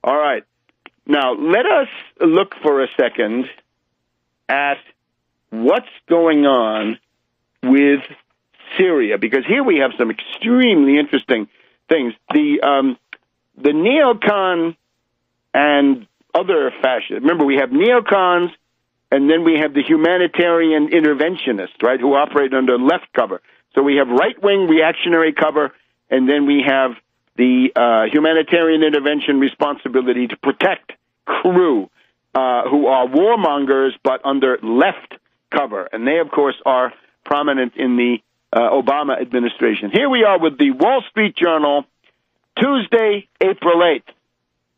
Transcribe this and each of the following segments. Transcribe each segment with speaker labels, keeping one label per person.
Speaker 1: All right. Now, let us look for a second at what's going on with Syria, because here we have some extremely interesting things. The neocon and other fascists. Remember, we have neocons, and then we have the humanitarian interventionists, right, who operate under left cover. So we have right-wing reactionary cover, and then we have the humanitarian intervention responsibility to protect crew who are warmongers but under left cover. And they, of course, are prominent in the Obama administration. Here we are with the Wall Street Journal, Tuesday, April 8th.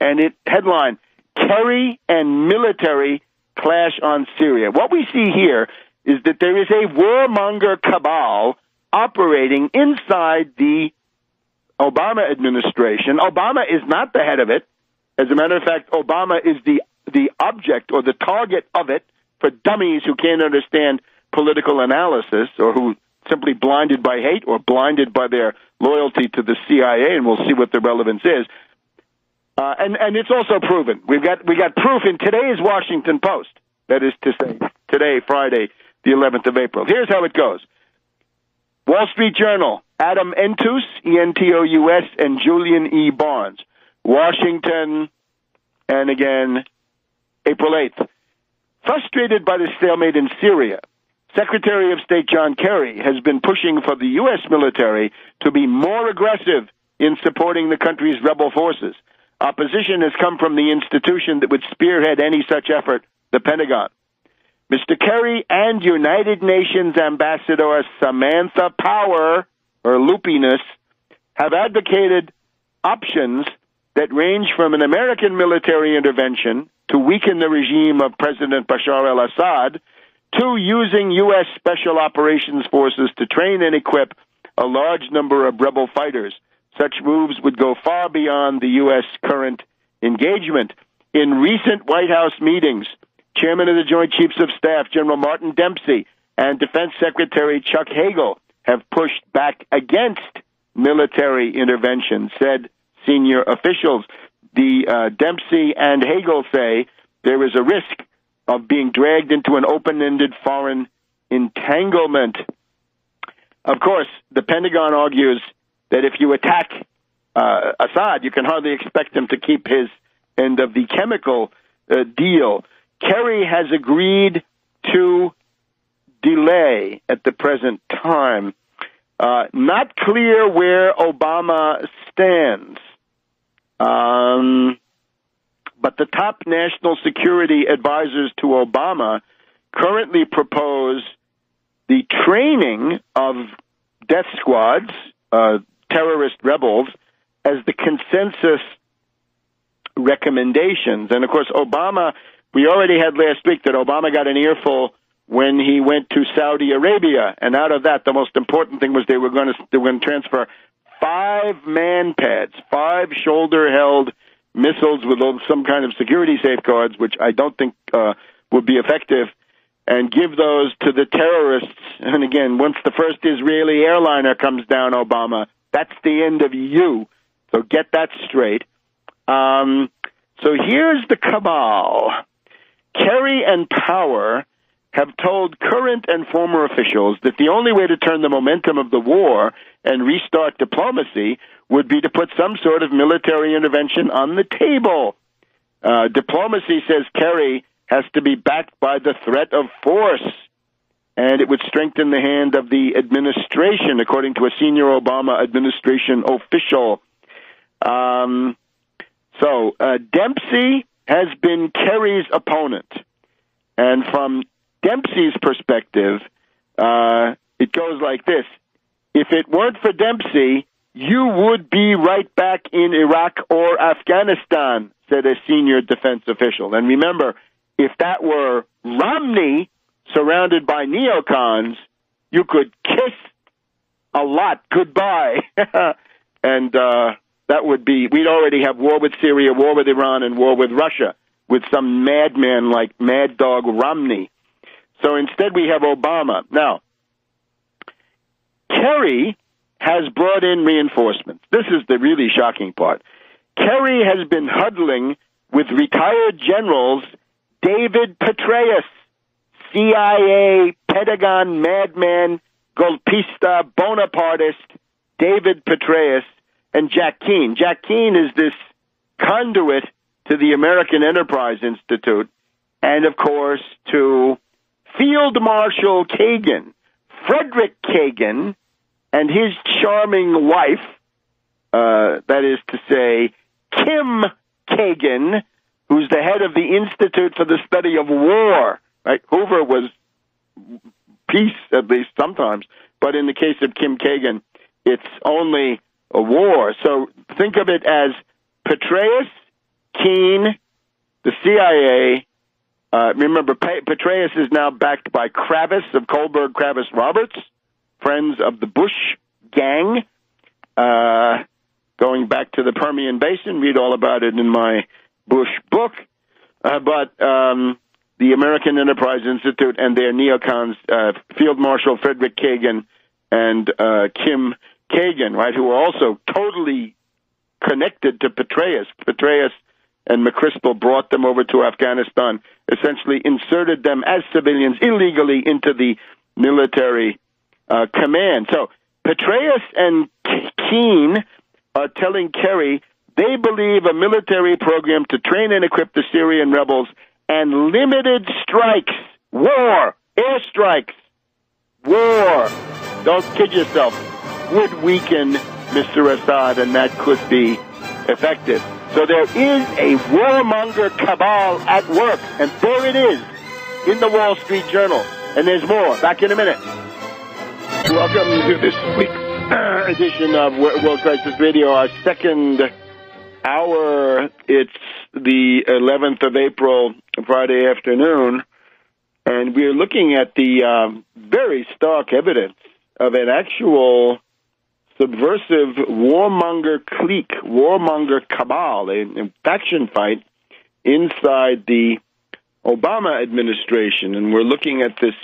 Speaker 1: And it headline, Kerry and military clash on Syria. What we see here is that there is a warmonger cabal operating inside the Obama administration. Obama is not the head of it. As a matter of fact, Obama is the object or the target of it for dummies who can't understand political analysis or who simply blinded by hate or blinded by their loyalty to the CIA, and we'll see what the relevance is. And it's also proven. We got proof in today's Washington Post. That is to say, today, Friday, the 11th of April. Here's how it goes. Wall Street Journal, Adam Entous, E-N-T-O-U-S, and Julian E. Barnes. Washington, and again, April 8th. Frustrated by the stalemate in Syria, Secretary of State John Kerry has been pushing for the U.S. military to be more aggressive in supporting the country's rebel forces. Opposition has come from the institution that would spearhead any such effort, the Pentagon. Mr. Kerry and United Nations Ambassador Samantha Power, or Loopiness, have advocated options that range from an American military intervention to weaken the regime of President Bashar al-Assad to using U.S. Special Operations Forces to train and equip a large number of rebel fighters. Such moves would go far beyond the U.S. current engagement. In recent White House meetings, Chairman of the Joint Chiefs of Staff, General Martin Dempsey, and Defense Secretary Chuck Hagel have pushed back against military intervention, said senior officials. The Dempsey and Hagel say there is a risk of being dragged into an open-ended foreign entanglement. Of course, the Pentagon argues that if you attack Assad, you can hardly expect him to keep his end of the chemical deal. Kerry has agreed to delay at the present time. Not clear where Obama stands. But the top national security advisors to Obama currently propose the training of death squads, terrorist rebels, as the consensus recommendations. And, of course, Obama, we already had last week that Obama got an earful when he went to Saudi Arabia. And out of that, the most important thing was they were going to transfer 5 man pads, 5 shoulder-held missiles with some kind of security safeguards, which I don't think would be effective, and give those to the terrorists. And again, once the first Israeli airliner comes down, Obama, that's the end of you. So get that straight. So here's the cabal. Kerry and Power have told current and former officials that the only way to turn the momentum of the war and restart diplomacy would be to put some sort of military intervention on the table. Diplomacy, says Kerry, has to be backed by the threat of force, and it would strengthen the hand of the administration, according to a senior Obama administration official. Dempsey has been Kerry's opponent, and from Dempsey's perspective, it goes like this. If it weren't for Dempsey, you would be right back in Iraq or Afghanistan, said a senior defense official. And remember, if that were Romney surrounded by neocons, you could kiss a lot goodbye. And that would be, we'd already have war with Syria, war with Iran, and war with Russia with some madman like Mad Dog Romney. So instead we have Obama. Now, Kerry has brought in reinforcements. This is the really shocking part. Kerry has been huddling with retired generals David Petraeus, CIA, Pentagon madman, golpista, Bonapartist, David Petraeus, and Jack Keane. Jack Keane is this conduit to the American Enterprise Institute, and, of course, to Field Marshal Kagan, Frederick Kagan, and his charming wife, that is to say, Kim Kagan, who's the head of the Institute for the Study of War. Right? Hoover was peace, at least sometimes, but in the case of Kim Kagan, it's only a war. So think of it as Petraeus, Keane, the CIA. Remember, Petraeus is now backed by Kravis of Kohlberg, Kravis Roberts, friends of the Bush gang, going back to the Permian Basin. Read all about it in my Bush book. But the American Enterprise Institute and their neocons, Field Marshal Frederick Kagan and Kim Kagan, right, who are also totally connected to Petraeus. Petraeus and McChrystal brought them over to Afghanistan, essentially inserted them as civilians illegally into the military command. So Petraeus and Keane are telling Kerry they believe a military program to train and equip the Syrian rebels and limited strikes, war, airstrikes, war, don't kid yourself, would weaken Mr. Assad, and that could be effective. So there is a warmonger cabal at work, and there it is in the Wall Street Journal. And there's more. Back in a minute. Welcome to this week's edition of World Crisis Radio, our second hour. It's the 11th of April, Friday afternoon, and we're looking at the very stark evidence of an actual subversive warmonger clique, warmonger cabal, a faction fight inside the Obama administration. And we're looking at this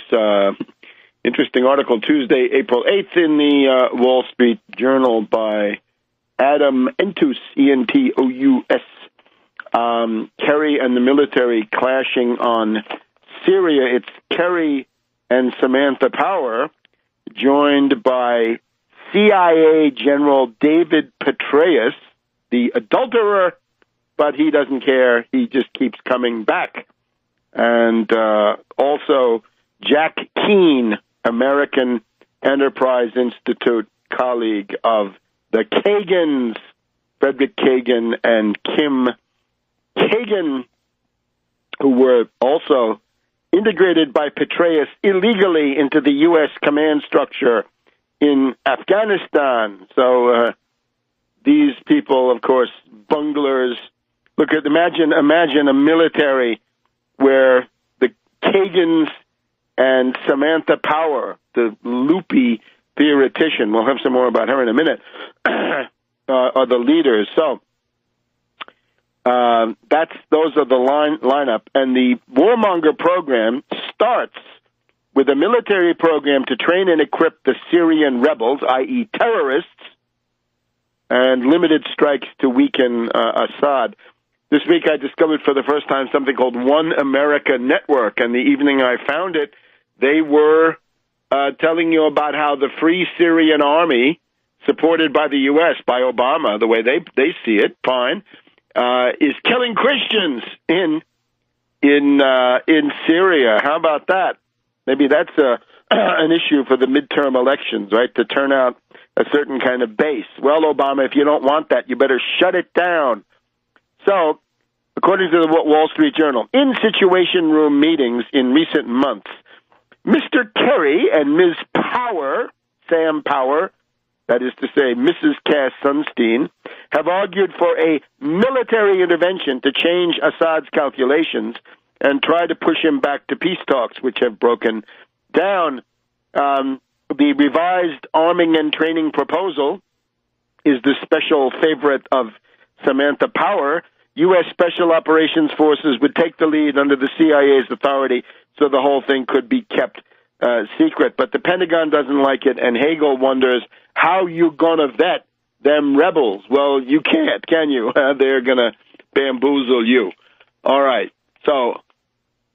Speaker 1: interesting article Tuesday, April 8th, in the Wall Street Journal by Adam Entous, E-N-T-O-U-S. Kerry and the military clashing on Syria. It's Kerry and Samantha Power, joined by CIA General David Petraeus, the adulterer, but he doesn't care. He just keeps coming back. And also Jack Keane, American Enterprise Institute colleague of the Kagans, Frederick Kagan and Kim Kagan, who were also integrated by Petraeus illegally into the U.S. command structure in Afghanistan. So these people, of course, bunglers. Imagine a military where the Kagans and Samantha Power, the loopy theoretician, we'll have some more about her in a minute, are the leaders. So those are the lineup. And the warmonger program starts with a military program to train and equip the Syrian rebels, i.e. terrorists, and limited strikes to weaken Assad. This week I discovered for the first time something called One America Network, and the evening I found it, they were telling you about how the Free Syrian Army, supported by the U.S., by Obama, the way they see it, fine, is killing Christians in Syria. How about that? Maybe that's an issue for the midterm elections, right, to turn out a certain kind of base. Well, Obama, if you don't want that, you better shut it down. So, according to the Wall Street Journal, in Situation Room meetings in recent months, Mr. Kerry and Ms. Power, Sam Power, that is to say Mrs. Cass Sunstein, have argued for a military intervention to change Assad's calculations and try to push him back to peace talks, which have broken down. The revised arming and training proposal is the special favorite of Samantha Power. U.S. Special Operations Forces would take the lead under the CIA's authority, so the whole thing could be kept secret. But the Pentagon doesn't like it, and Hagel wonders how you going to vet them rebels. Well, you can't, can you? They're going to bamboozle you. All right. So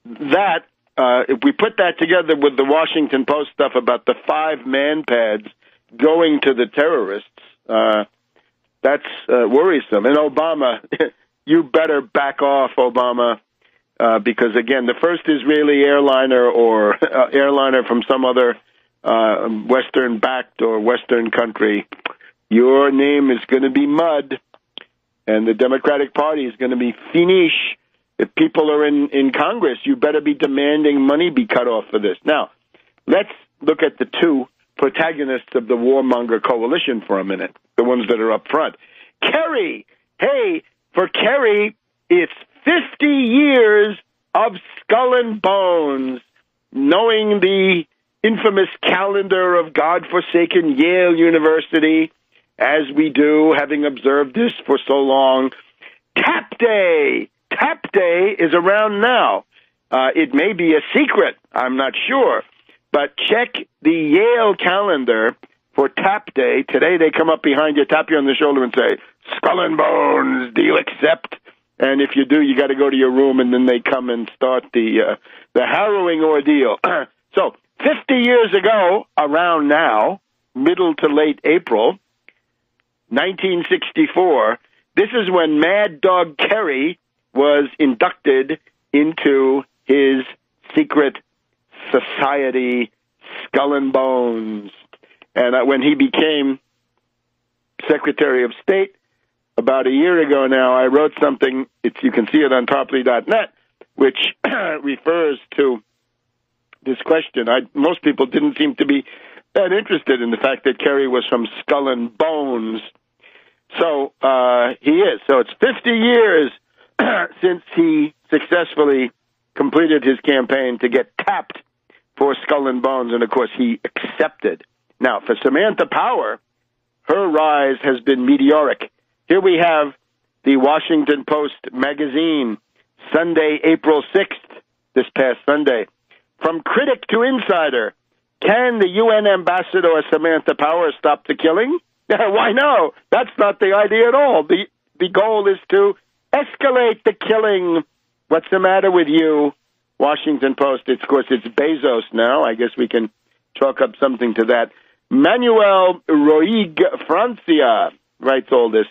Speaker 1: that, if we put that together with the Washington Post stuff about the 5 man pads going to the terrorists, that's worrisome. And Obama, you better back off, Obama, because, again, the first Israeli airliner or airliner from some other Western-backed or Western country, your name is going to be mud, and the Democratic Party is going to be finish. If people are in Congress, you better be demanding money be cut off for this. Now, let's look at the 2 protagonists of the warmonger coalition for a minute, the ones that are up front. Kerry. Hey, for Kerry, it's 50 years of skull and bones, knowing the infamous calendar of godforsaken Yale University, as we do, having observed this for so long. Tap Day. Tap Day is around now. It may be a secret, I'm not sure, but check the Yale calendar for Tap Day. Today they come up behind you, tap you on the shoulder and say, skull and bones, do you accept? And if you do, you got to go to your room, and then they come and start the harrowing ordeal. So 50 years ago, around now, middle to late April, 1964, this is when Mad Dog Kerry was inducted into his secret society, Skull and Bones. And when he became Secretary of State about a year ago now, I wrote something, you can see it on Tarpley.net, which refers to this question. Most people didn't seem to be that interested in the fact that Kerry was from Skull and Bones. So he is. So it's 50 years since he successfully completed his campaign to get tapped for Skull and Bones, and of course he accepted. Now, for Samantha Power, her rise has been meteoric. Here we have the Washington Post magazine, Sunday, April 6th, this past Sunday. From critic to insider, can the UN ambassador Samantha Power stop the killing? Why no? That's not the idea at all. The goal is to escalate the killing. What's the matter with you, Washington Post? Of course, it's Bezos now. I guess we can chalk up something to that. Manuel Roig Francia writes all this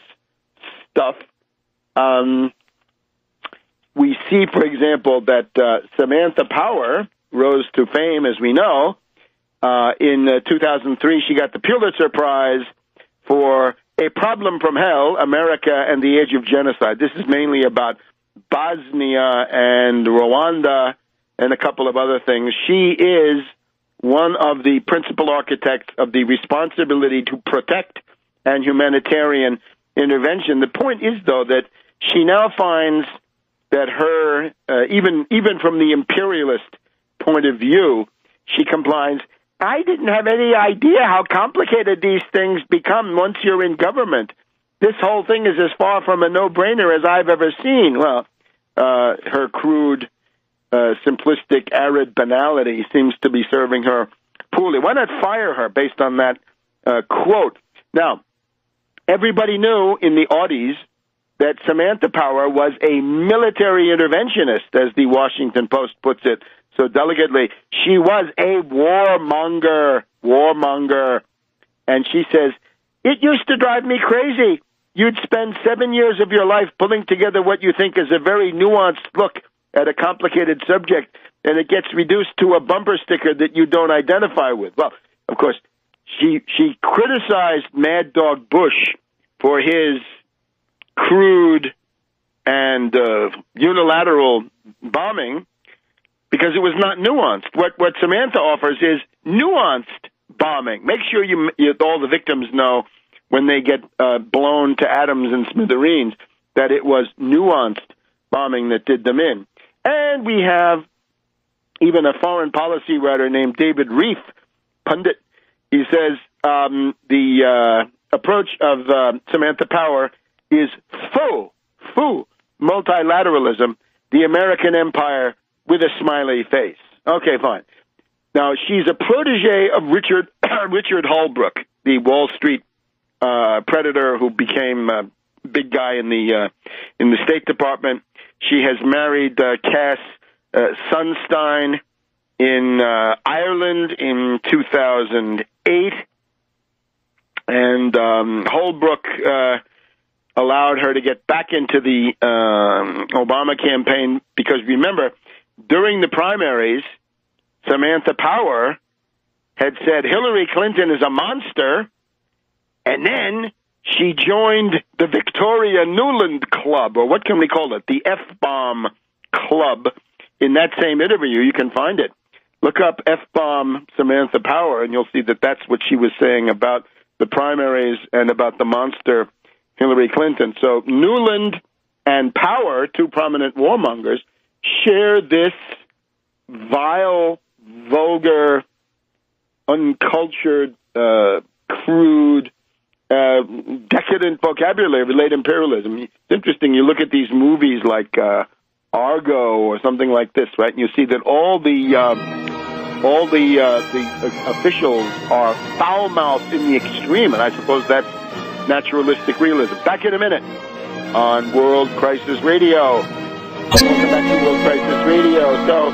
Speaker 1: stuff. We see, for example, that Samantha Power rose to fame, as we know. In 2003, she got the Pulitzer Prize for A Problem from Hell, America and the Age of Genocide. This is mainly about Bosnia and Rwanda and a couple of other things. She is one of the principal architects of the responsibility to protect and humanitarian intervention. The point is, though, that she now finds that her, even from the imperialist point of view, she complains, I didn't have any idea how complicated these things become once you're in government. This whole thing is as far from a no-brainer as I've ever seen. Well, her crude, simplistic, arid banality seems to be serving her poorly. Why not fire her based on that quote? Now, everybody knew in the Audis that Samantha Power was a military interventionist, as the Washington Post puts it so delicately. She was a warmonger. And she says, it used to drive me crazy. You'd spend 7 years of your life pulling together what you think is a very nuanced look at a complicated subject, and it gets reduced to a bumper sticker that you don't identify with. Well, of course, she criticized Mad Dog Bush for his crude and unilateral bombing because it was not nuanced. What Samantha offers is nuanced bombing. Make sure all the victims know when they get blown to atoms and smithereens that it was nuanced bombing that did them in. And we have even a foreign policy writer named David Reif, pundit. He says the approach of Samantha Power is faux multilateralism, the American empire with a smiley face. Okay, fine. Now, she's a protege of Richard Holbrooke, the Wall Street predator who became a big guy in the State Department. She has married Cass Sunstein in Ireland in 2008, and Holbrooke allowed her to get back into the Obama campaign because, remember, during the primaries, Samantha Power had said Hillary Clinton is a monster, and then she joined the Victoria Nuland Club, or what can we call it, the F-bomb club. In that same interview, you can find it. Look up F-bomb Samantha Power, and you'll see that that's what she was saying about the primaries and about the monster Hillary Clinton. So Nuland and Power, two prominent warmongers, share this vile, vulgar, uncultured, crude, decadent vocabulary of late imperialism. It's interesting. You look at these movies like Argo or something like this, right? And you see that all the officials are foul-mouthed in the extreme, and I suppose that's naturalistic realism. Back in a minute on World Crisis Radio. Welcome back to World Crisis Radio. So,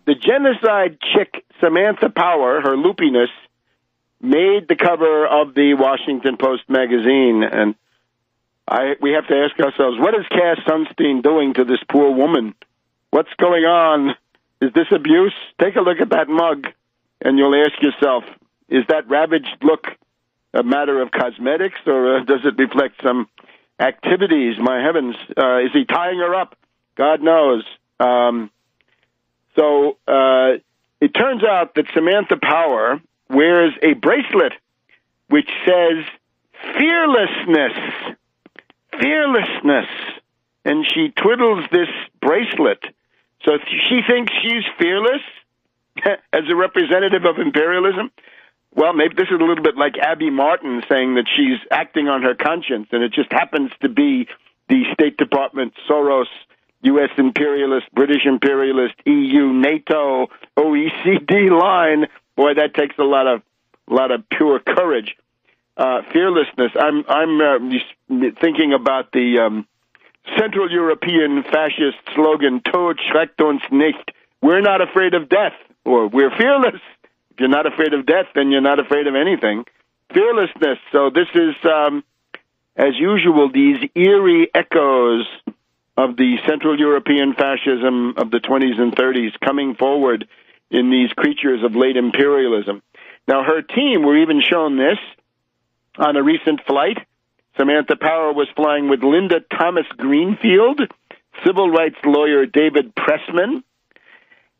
Speaker 1: the genocide chick, Samantha Power, her loopiness, made the cover of the Washington Post magazine, and we have to ask ourselves, what is Cass Sunstein doing to this poor woman? What's going on? Is this abuse? Take a look at that mug, and you'll ask yourself, is that ravaged look a matter of cosmetics, or does it reflect some activities? My heavens, is he tying her up? God knows. So it turns out that Samantha Power wears a bracelet which says fearlessness, and she twiddles this bracelet. So she thinks she's fearless as a representative of imperialism. Well, maybe this is a little bit like Abby Martin saying that she's acting on her conscience, and it just happens to be the State Department, Soros, U.S. imperialist, British imperialist, EU, NATO, OECD line. Boy, that takes a lot of pure courage. Fearlessness. I'm thinking about the Central European fascist slogan, Tod schreckt uns nicht. We're not afraid of death, or we're fearless. If you're not afraid of death, then you're not afraid of anything. Fearlessness. So this is, as usual, these eerie echoes of the Central European fascism of the 20s and 30s coming forward in these creatures of late imperialism. Now, her team were even shown this on a recent flight. Samantha Power was flying with Linda Thomas Greenfield, civil rights lawyer David Pressman,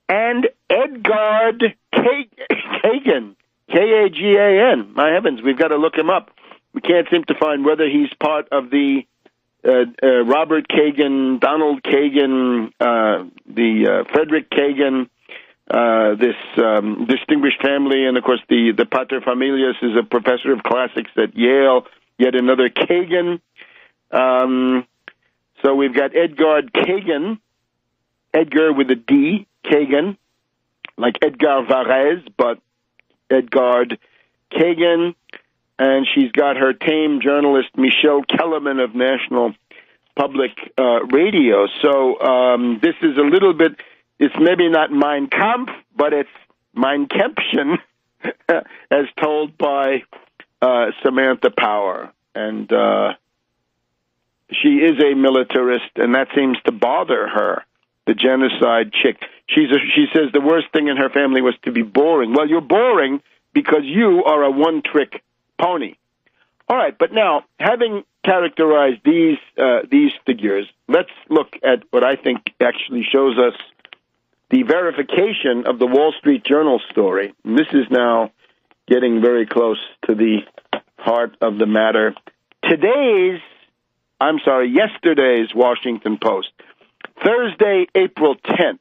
Speaker 1: and Edgard Kagan, K-A-G-A-N. My heavens, we've got to look him up. We can't seem to find whether he's part of the Robert Kagan, Donald Kagan, the Frederick Kagan, this distinguished family, and of course the Pater Familias is a professor of classics at Yale, yet another Kagan. So we've got Edgard Kagan, Edgar with a D, Kagan, like Edgar Varese, but Edgard Kagan. And she's got her tame journalist, Michelle Kellerman of National Public Radio. So this is a little bit, it's maybe not Mein Kampf, but it's Mein Kempchen, as told by Samantha Power. And she is a militarist, and that seems to bother her, the genocide chick. She says the worst thing in her family was to be boring. Well, you're boring because you are a one-trick pony. All right, but now, having characterized these figures, let's look at what I think actually shows us the verification of the Wall Street Journal story. And this is now getting very close to the heart of the matter. Yesterday's Washington Post, Thursday, April 10th,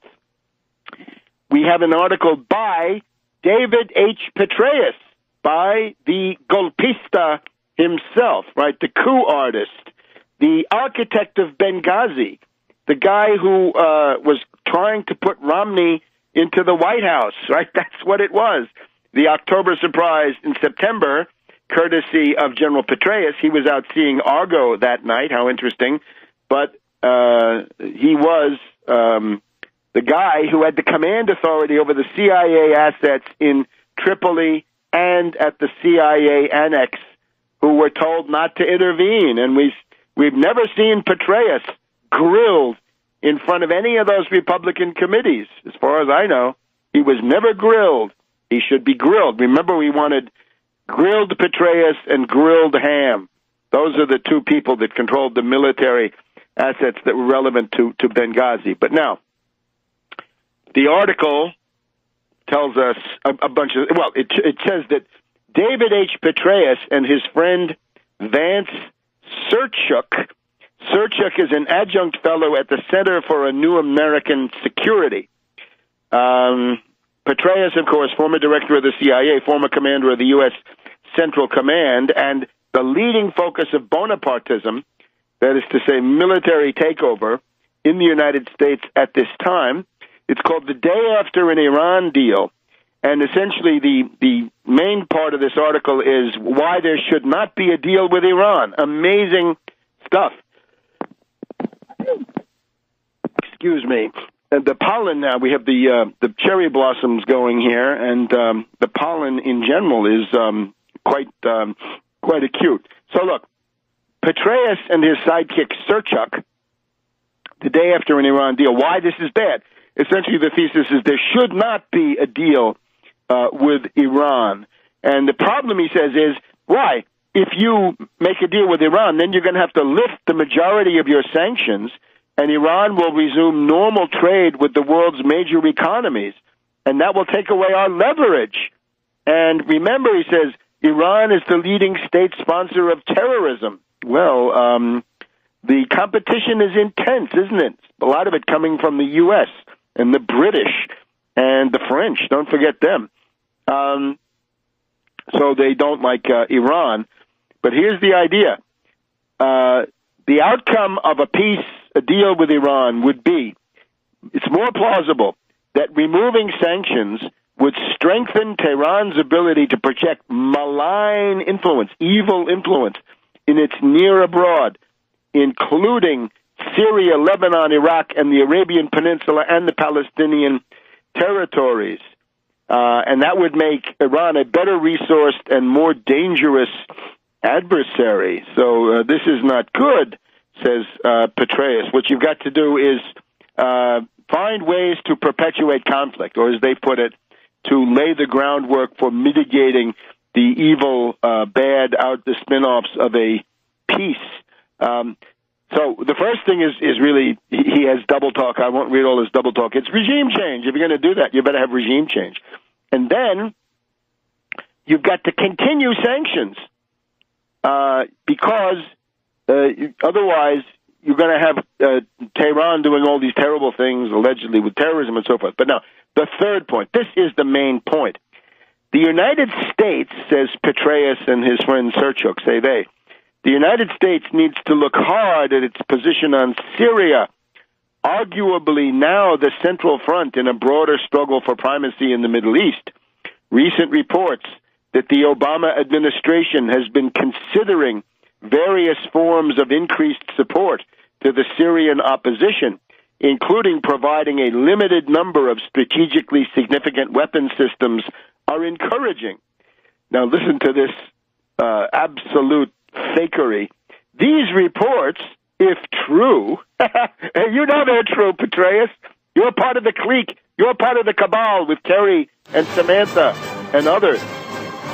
Speaker 1: we have an article by David H. Petraeus, by the golpista himself, right, the coup artist, the architect of Benghazi, the guy who was trying to put Romney into the White House, right? That's what it was. the October surprise in September, courtesy of General Petraeus. He was out seeing Argo that night. How interesting. But he was the guy who had the command authority over the CIA assets in Tripoli and at the CIA annex, who were told not to intervene. And we've never seen Petraeus grilled in front of any of those Republican committees. As far as I know, he was never grilled. He should be grilled. Remember, we wanted grilled Petraeus and grilled Ham. Those are the two people that controlled the military assets that were relevant to Benghazi. But now, the article tells us a bunch of, well, it says that David H. Petraeus and his friend Vance Serchuk is an adjunct fellow at the Center for a New American Security. Petraeus, of course, former director of the CIA, former commander of the U.S. Central Command, and the leading focus of Bonapartism, that is to say military takeover in the United States at this time. It's called The Day After an Iran Deal. And essentially the main part of this article is why there should not be a deal with Iran. Amazing stuff. Excuse me. And the pollen now, we have the cherry blossoms going here, and the pollen in general is quite acute. So look, Petraeus and his sidekick Serchuk, the day after an Iran deal, why this is bad. Essentially the thesis is there should not be a deal with Iran. And the problem, he says, is why? If you make a deal with Iran, then you're going to have to lift the majority of your sanctions, and Iran will resume normal trade with the world's major economies, and that will take away our leverage. And remember, he says, Iran is the leading state sponsor of terrorism. Well, the competition is intense, isn't it? A lot of it coming from the U.S. and the British and the French. Don't forget them. So they don't like Iran. But here's the idea. The outcome of a deal with Iran would be, it's more plausible that removing sanctions would strengthen Tehran's ability to project malign influence, evil influence, in its near abroad, including Syria, Lebanon, Iraq, and the Arabian Peninsula and the Palestinian territories. And that would make Iran a better resourced and more dangerous adversary. So this is not good, says Petraeus. What you've got to do is find ways to perpetuate conflict, or as they put it, to lay the groundwork for mitigating the evil, bad, the spin-offs of a peace. So the first thing is really, he has double talk. I won't read all his double talk. It's regime change. If you're going to do that, you better have regime change. And then you've got to continue sanctions because otherwise you're going to have Tehran doing all these terrible things, allegedly with terrorism and so forth. But now, the third point, this is the main point. The United States, says Petraeus and his friend Serchuk, say they, the United States needs to look hard at its position on Syria, arguably now the central front in a broader struggle for primacy in the Middle East. Recent reports that the Obama administration has been considering various forms of increased support to the Syrian opposition, including providing a limited number of strategically significant weapon systems, are encouraging. Now listen to this absolute fakery. These reports, if true, you know they're true, Petraeus. You're part of the clique. You're part of the cabal with Terry and Samantha and others.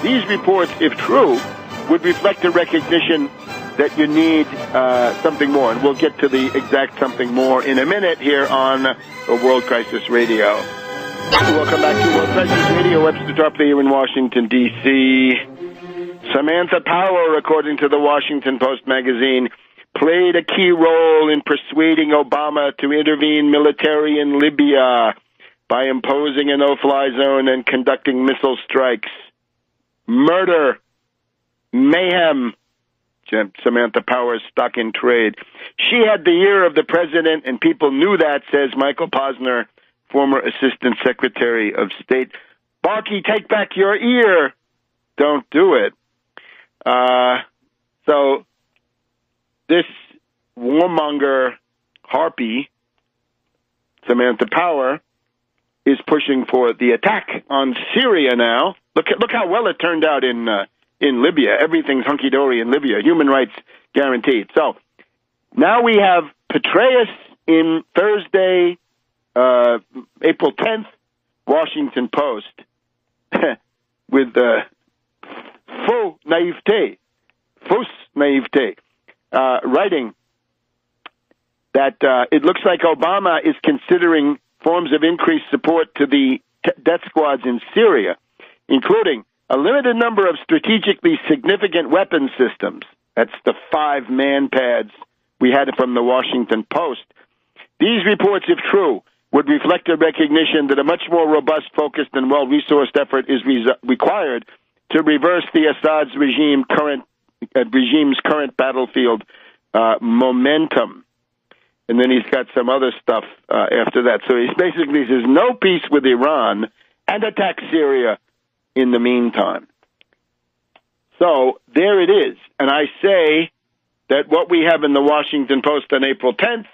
Speaker 1: These reports, if true, would reflect a recognition that you need something more. And we'll get to the exact something more in a minute here on World Crisis Radio. Welcome back to World Crisis Radio. Webster Griffin here in Washington, D.C. Samantha Power, according to the Washington Post magazine, played a key role in persuading Obama to intervene militarily in Libya by imposing a no-fly zone and conducting missile strikes. Murder, mayhem. Samantha Power stuck in trade. She had the ear of the president, and people knew that, says Michael Posner, former Assistant Secretary of State. Barkey, take back your ear. Don't do it. So this warmonger harpy, Samantha Power, is pushing for the attack on Syria now. Look how well it turned out in Libya. Everything's hunky-dory in Libya. Human rights guaranteed. So now we have Petraeus in Thursday, April 10th, Washington Post, with fausse naivete, writing that it looks like Obama is considering forms of increased support to the death squads in Syria, including a limited number of strategically significant weapon systems. That's the 5 man-pads we had from the Washington Post. These reports, if true, would reflect a recognition that a much more robust, focused, and well-resourced effort is required to reverse the Assad's regime's current battlefield momentum. And then he's got some other stuff after that. So he basically says no peace with Iran and attack Syria in the meantime. So there it is. And I say that what we have in the Washington Post on April 10th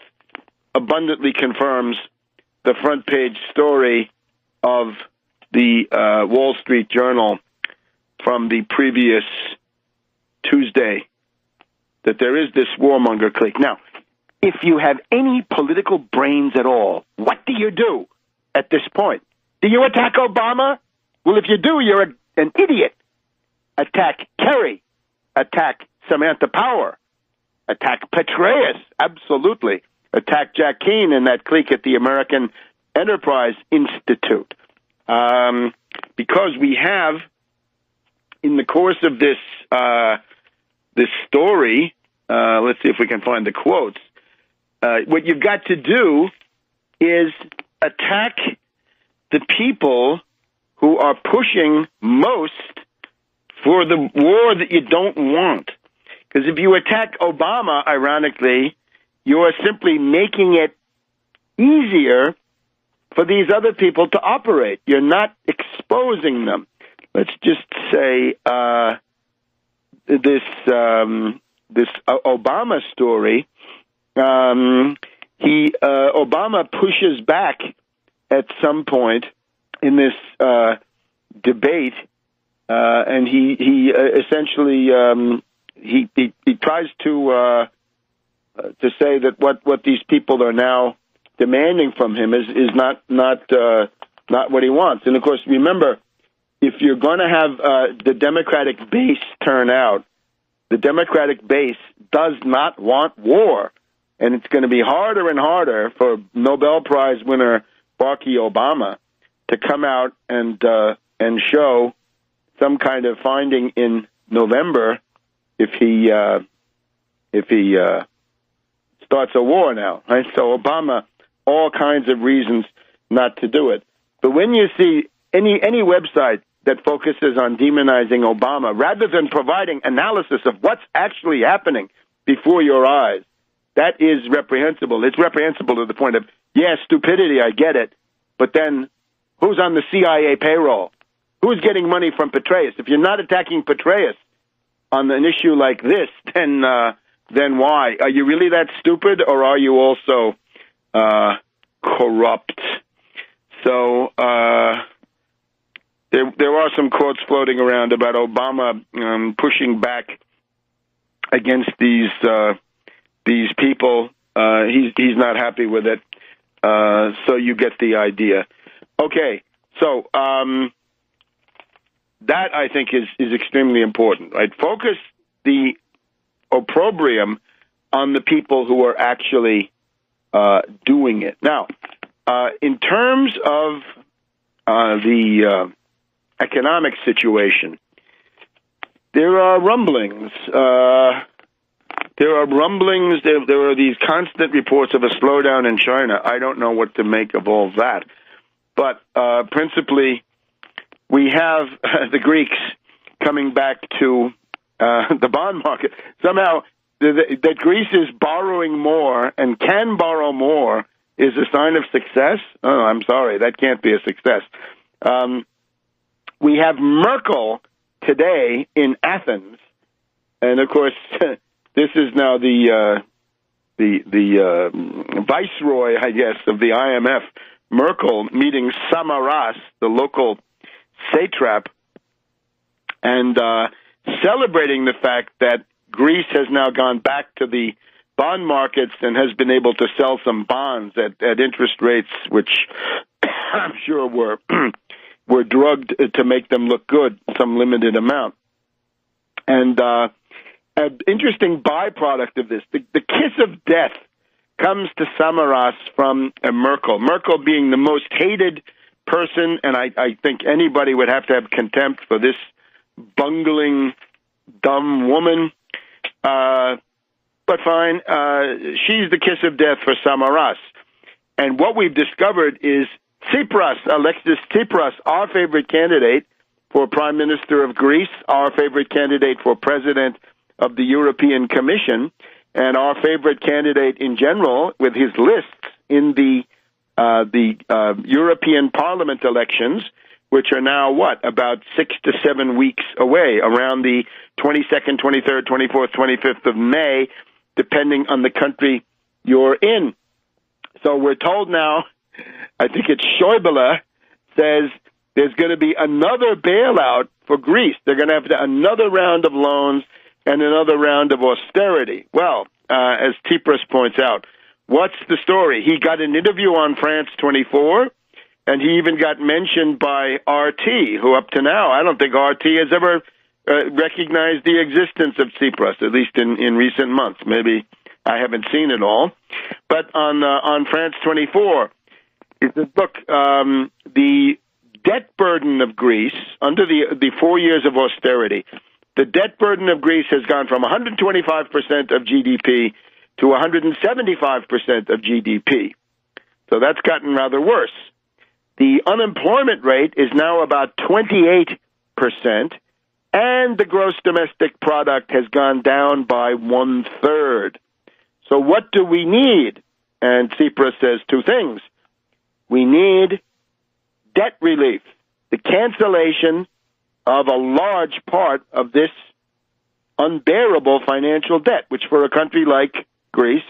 Speaker 1: abundantly confirms the front page story of the Wall Street Journal from the previous Tuesday, that there is this warmonger clique. Now, if you have any political brains at all, what do you do at this point? Do you attack Obama? Well, if you do, you're an idiot. Attack Kerry. Attack Samantha Power. Attack Petraeus. Absolutely. Attack Jack Keane and that clique at the American Enterprise Institute. Because we have, in the course of this story, let's see if we can find the quotes. What you've got to do is attack the people who are pushing most for the war that you don't want. Because if you attack Obama, ironically, you are simply making it easier for these other people to operate. You're not exposing them. Let's just say this Obama story. Obama pushes back at some point in this debate, and he essentially he tries to say that what these people are now demanding from him is not what he wants. And of course, remember, if you're going to have the Democratic base turn out, the Democratic base does not want war. And it's going to be harder and harder for Nobel Prize winner Barack Obama to come out and show some kind of finding in November if he starts a war now. Right? So Obama, all kinds of reasons not to do it. But when you see any website that focuses on demonizing Obama rather than providing analysis of what's actually happening before your eyes, that is reprehensible. It's reprehensible to the point of, yeah, stupidity, I get it, but then who's on the CIA payroll? Who's getting money from Petraeus? If you're not attacking Petraeus on an issue like this, then why? Are you really that stupid, or are you also corrupt? So there are some quotes floating around about Obama pushing back against these people. He's not happy with it. So you get the idea. Okay, so that I think is extremely important, right? Focus the opprobrium on the people who are actually doing it. Now, in terms of the economic situation, there are rumblings. There are these constant reports of a slowdown in China. I don't know what to make of all that. But principally, we have the Greeks coming back to the bond market. Somehow, that Greece is borrowing more and can borrow more is a sign of success? Oh, I'm sorry, that can't be a success. we have Merkel today in Athens, and of course, this is now the viceroy, I guess, of the IMF, Merkel, meeting Samaras, the local satrap, and celebrating the fact that Greece has now gone back to the bond markets and has been able to sell some bonds at interest rates which I'm sure were drugged to make them look good, some limited amount. And an interesting byproduct of this, the kiss of death comes to Samaras from Merkel. Merkel being the most hated person, and I think anybody would have to have contempt for this bungling, dumb woman. But fine, she's the kiss of death for Samaras. And what we've discovered is Alexis Tsipras, our favorite candidate for Prime Minister of Greece, our favorite candidate for President of the European Commission, and our favorite candidate in general with his lists in the European Parliament elections, which are now, about 6 to 7 weeks away, around the 22nd, 23rd, 24th, 25th of May, depending on the country you're in. So we're told now, I think it's Schäuble, says there's going to be another bailout for Greece. They're going to have another round of loans and another round of austerity. Well, as Tsipras points out, what's the story? He got an interview on France 24, and he even got mentioned by RT, who up to now, I don't think RT has ever recognized the existence of Tsipras, at least in recent months. Maybe I haven't seen it all. But on France 24, it says, look, the debt burden of Greece under the 4 years of austerity, the debt burden of Greece has gone from 125% of GDP to 175% of GDP. So that's gotten rather worse. The unemployment rate is now about 28%, and the gross domestic product has gone down by 1/3. So what do we need? And Tsipras says two things. We need debt relief, the cancellation of a large part of this unbearable financial debt, which for a country like Greece,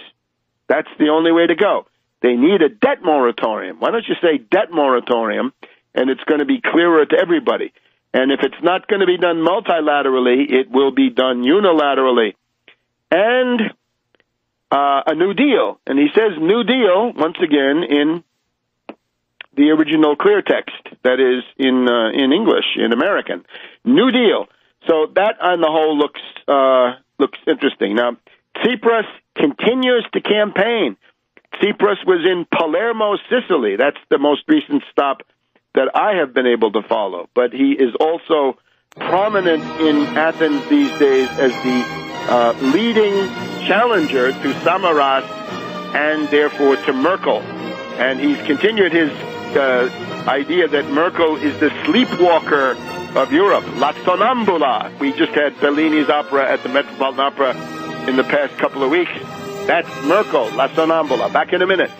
Speaker 1: that's the only way to go. They need a debt moratorium. Why don't you say debt moratorium, and it's going to be clearer to everybody. And if it's not going to be done multilaterally, it will be done unilaterally. And a New Deal. And he says New Deal, once again, in the original clear text, that is in English, in American. New Deal. So that on the whole looks interesting. Now, Tsipras continues to campaign. Tsipras was in Palermo, Sicily. That's the most recent stop that I have been able to follow. But he is also prominent in Athens these days as the leading challenger to Samaras and therefore to Merkel. And he's continued his idea that Merkel is the sleepwalker of Europe, La Sonnambula. We just had Bellini's opera at the Metropolitan Opera in the past couple of weeks. That's Merkel, La Sonnambula. Back in a minute.